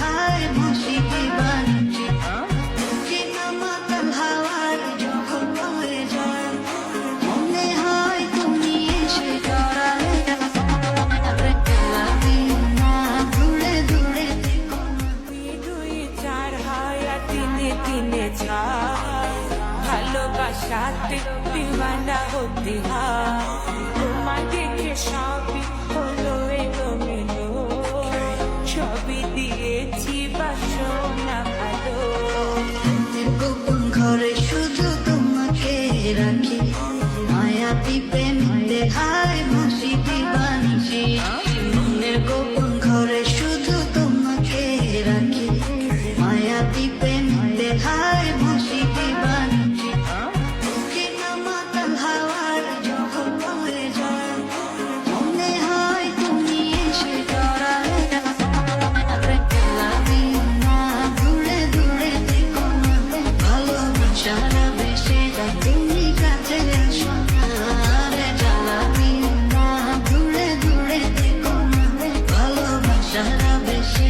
হায় মুশিকি বানিয়ে চিনা মাতাল হাওয়ার যখন বয়ে যায় মনে হয় তুমি এসে জড়ালে লাভি না দূরে দূরে থেকো না। দুই চার হয় আর তিনে তিনে চার ভালোবাসাতে দিওয়ানা হতে হয় তোমাকে দেখে সবই হলো এলোমেলো ছবি দিয়েছি বাসনা ভালো গোপন ঘরে শুধু তোমাকে রাখি মায়াবী প্রেমে হায় মুশিকি বানিয়েছি মনের গোপন ঘরে শুধু তোমাকে রাখি মায়াবী প্রেমে হায় মুশিকি বানিয়েছি চিনা মাতাল হাওয়ার যখন বয়ে যায় মনে হয় তুমি এসে জড়ালে লাভি না দূরে দূরে থেকো না ভালোবাসারা বেশি তুমি কাছে আসো না রে জ্বালাবি না দূরে দূরে থেকো না ভালোবাসারা বেশি